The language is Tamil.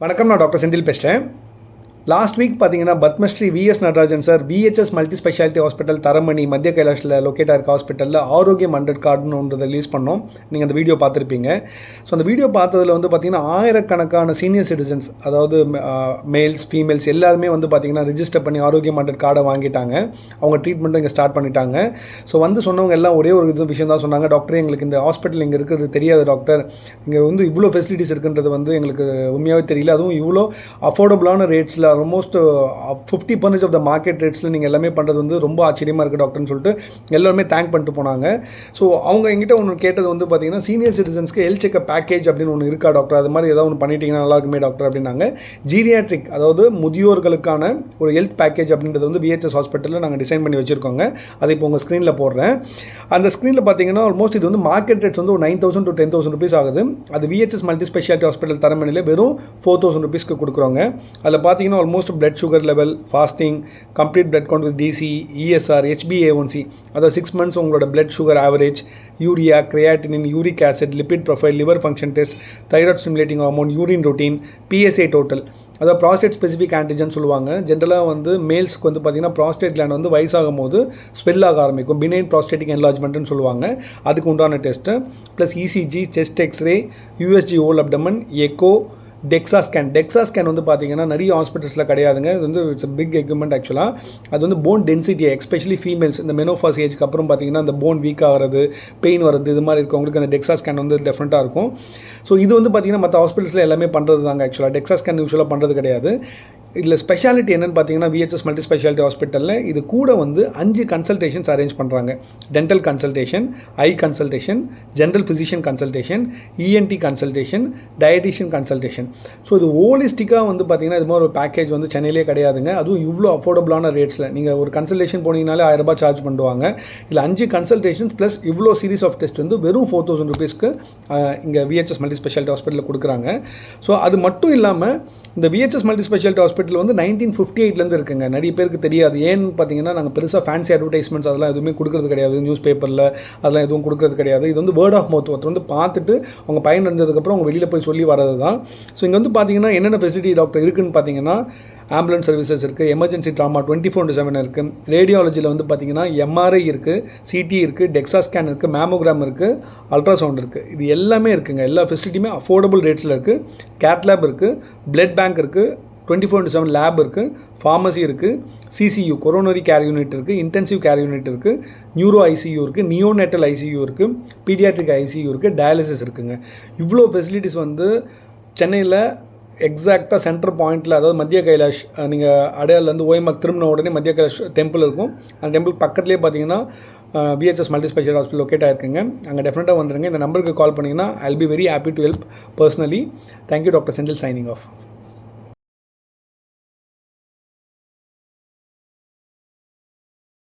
வணக்கம், நான் டாக்டர் செந்தில் பேசுகிறேன். லாஸ்ட் வீக் பார்த்தீங்கன்னா Padmashri VS Natarajan sir VHS multi speciality hospital Taramani மத்திய கைலாஷில் லொக்கேட்டாக இருக்க ஹாஸ்பிட்டலில் ஆரோக்கியம் 100 கார்டுன்னு ஒன்று ரிலீஸ் பண்ணோம். நீங்கள் அந்த வீடியோ பார்த்துருப்பீங்க. ஸோ அந்த வீடியோ பார்த்ததில் வந்து பார்த்திங்கன்னா ஆயிரக்கணக்கான சீனியர் சிட்டிசன்ஸ், அதாவது மேல்ஸ் ஃபீமேல்ஸ் எல்லாருமே வந்து பார்த்திங்கன்னா ரிஜிஸ்டர் பண்ணி ஆரோக்கியம் 100 கார்டை வாங்கிட்டாங்க. அவங்க ட்ரீட்மெண்ட்டும் இங்கே ஸ்டார்ட் பண்ணிட்டாங்க. ஸோ வந்து சொன்னவங்க எல்லாம் ஒரே ஒரு விஷயம் தான் சொன்னாங்க, டாக்டர் எங்களுக்கு இந்த ஹாஸ்பிட்டல் இங்கே இருக்கிறது தெரியாது டாக்டர், இங்கே வந்து இவ்வளோ ஃபெசிலிட்டிஸ் இருக்குன்றது வந்து எங்களுக்கு உண்மையாகவே தெரியல, அதுவும் இவ்வளோ அஃபோர்டபுளான ரேட்ஸில் ஆல்மோஸ்ட் 50% ஆஃப் த மார்க்கெட் ரேட்ஸில் நீங்கள் எல்லாமே பண்ணுறது வந்து ரொம்ப ஆச்சரியமாக இருக்குது டாக்டர்னு சொல்லிட்டு எல்லாருமே தேங்க் பண்ணிட்டு போனாங்க. ஸோ அவங்க எங்கிட்ட ஒன்று கேட்டது வந்து பார்த்தீங்கன்னா சீனியர் சிட்டிசன்ஸ்க்கு ஹெல்த் செக்அப் பேக்கேஜ் அப்படின்னு ஒன்று இருக்கா டாக்டர், அது மாதிரி ஏதாவது ஒன்று பண்ணிட்டீங்கன்னா நல்லா இருக்குமே டாக்டர் அப்படின்னாங்க. ஜீரியாட்ரிக், அதாவது முதியோர்களுக்கான ஒரு ஹெல்த் பேக்கேஜ் அப்படின்றது வந்து விஹெச்எஸ் ஹாஸ்பிட்டலில் நாங்கள் டிசைன் பண்ணி வச்சுருக்கோங்க. அதை இப்போ உங்கள் ஸ்க்ரீனில் போடுறேன். அந்த ஸ்க்ரீனில் பார்த்தீங்கன்னா ஆல்மோஸ்ட் இது வந்து மார்க்கெட் ரேட்ஸ் வந்து ஒரு 9,000 to 10,000 rupees ஆகுது. அது விஹெச்எஸ் மல்டி ஸ்பெஷாலிட்டி ஹாஸ்பிட்டல் தரமணியில் வெறும் 4,000 rupeesக்கு கொடுக்குறோங்க. அதில் பார்த்தீங்கன்னா almost blood sugar level, fasting, complete blood count with DC, ESR, HbA1c, அதாவது 6 months உங்களோட blood sugar average, urea, creatinine, uric acid, lipid profile, liver function test, thyroid stimulating hormone, urine routine, PSA total, அதாவது ப்ராஸ்டேட் ஸ்பெசிஃபிக் ஆன்டிஜன் சொல்லுவாங்க. ஜென்ரலாக வந்து மேல்ஸ்க்கு வந்து பார்த்திங்கன்னா ப்ராஸ்டேட் கிளாண்ட் வந்து வயசாகும் போது ஸ்வெல் ஆக ஆரம்பிக்கும், பினைன் ப்ராஸ்டேட்டிக் என்லார்ஜ்மெண்ட்னு சொல்லுவாங்க. அதுக்கு உண்டான test plus ECG, chest x ray, USG whole abdomen, echo, DEXA scan வந்து பார்த்தீங்கன்னா நிறைய ஹாஸ்பிட்டல்ஸில் கிடையாதுங்க. இது வந்து இட்ஸ் பிக் எக்யூப்மெண்ட் ஆக்சுவலாக. அது வந்து போன் டென்சிட்டி, எஸ்பெஷலி ஃபீமேல்ஸ் இந்த மெனோஃபாஸ் ஏஜ்க்கு அப்புறம் பார்த்தீங்கன்னா அந்த போன் வீக் ஆகிறது, பெயின் வருது, இது மாதிரி இருக்கவங்களுக்கு அந்த டெக்ஸா ஸ்கேன் வந்து டிஃப்ரெண்ட்டாக இருக்கும். ஸோ இது வந்து பார்த்தீங்கன்னா மற்ற ஹாஸ்பிட்டல்ஸில் எல்லாமே பண்ணுறது தாங்க. ஆக்சுவலாக டெக்ஸா ஸ்கேன் யூஸ்வலாக பண்ணுறது கிடையாது. இதில் ஸ்பெஷாலிட்டி என்னென்னு பார்த்தீங்கன்னா விஹெச்எஸ் மல்டி ஸ்பெஷாலிட்டி ஹாஸ்பிட்டலில் இது கூட வந்து 5 கன்சல்டேஷன்ஸ் அரேஞ்ச் பண்ணுறாங்க. Dental consultation, eye consultation, general physician consultation, ENT consultation, dietitian consultation. So இது ஹோலிஸ்டிக்காக வந்து பார்த்திங்கன்னா இது மாதிரி ஒரு பேக்கேஜ் வந்து சென்னையிலே கிடையாதுங்க. அதுவும் இவ்வளோ அஃபோர்டபுளான ரேட்ஸில். நீங்கள் ஒரு கன்சல்டேஷன் போனீங்கனாலே 1000 ரூபாய் சார்ஜ் பண்ணுவாங்க. இதில் 5 கன்சல்டேஷன்ஸ் ப்ளஸ் இவ்வளோ சீரிஸ் ஆஃப் டெஸ்ட் வந்து வெறும் 4,000 rupeesக்கு இங்கே விஹெச்எஸ் மல்டி ஸ்பெஷாலிட்டி ஹாஸ்பிட்டலில் கொடுக்குறாங்க. ஸோ அது மட்டும் இல்லாமல் இந்த விஹெச்எஸ் மல்டி ஸ்பெஷாலிட்டி ஹாஸ்பிட்டல் வந்து 1958லேருந்து இருக்குங்க. நிறைய பேருக்கு தெரியாது. ஏன்னு பார்த்தீங்கன்னா நாங்கள் பெருசாக ஃபேன்சி அட்வர்டைஸ்மெண்ட்ஸ் அதெல்லாம் எதுவுமே கொடுக்குறது கிடையாது. நியூஸ் பேப்பரில் அதெல்லாம் எதுவும் கொடுக்குறது கிடையாது. இது வந்து வேர்ட் ஆஃப் மவுத், ஒருத்தர் வந்து பார்த்துட்டு அவங்க பயன் இருந்ததுக்கப்புறம் அவங்க வெளியில் போய் சொல்லி வரது தான். ஸோ இங்கே வந்து பார்த்தீங்கன்னா என்னென்ன ஃபெசிலிட்டி டாக்டர் இருக்குதுன்னு பார்த்தீங்கன்னா ஆம்புலன்ஸ் சர்வீசஸ் இருக்குது, எமர்ஜென்சி ட்ராமா 24/7 இருக்குது, ரேடியாலஜியில் வந்து பார்த்திங்கன்னா MRI இருக்குது, CT இருக்குது, டெக்ஸா ஸ்கேன் இருக்குது, மேமோகிராம் இருக்குது, அல்ட்ராசவுண்ட் இருக்குது. இது எல்லாமே இருக்குங்க. எல்லா ஃபெசிலிட்டியுமே அஃபோர்டபுள் ரேட்ஸில் இருக்குது. கேத் லேப் இருக்குது, பிளட் பேங்க் இருக்குது, 24/7 லேப் இருக்குது, ஃபார்மசி இருக்குது, CCU கொரோனரி கேர் யூனிட் இருக்குது, இன்டென்சிவ் கேர் யூனிட் இருக்குது, நியூரோ ICU இருக்குது, நியோநேட்டல் ICU இருக்குது, பீடியாட்ரிக் ICU இருக்குது, டயாலிசிஸ் இருக்குங்க. இவ்வளோ ஃபெசிலிட்டிஸ் வந்து சென்னையில் எக்ஸாக்டாக சென்டர் பாயிண்ட்டில், அதாவது மத்திய கைலாஷ், நீங்கள் அடையார்லேருந்து OMR திரும்பின உடனே மத்திய கைலாஷ் டெம்பிள் இருக்கும். அந்த டெம்பிள் பக்கத்துலேயே பார்த்தீங்கன்னா VHS multi speciality hospital locate ஆகிருக்குங்க. அங்கே டெஃபினட்டாக வந்துடுங்க. இந்த நம்பருக்கு கால் பண்ணிங்கன்னா I'll be very happy to help personally. Thank you, Dr. Sendil, signing off.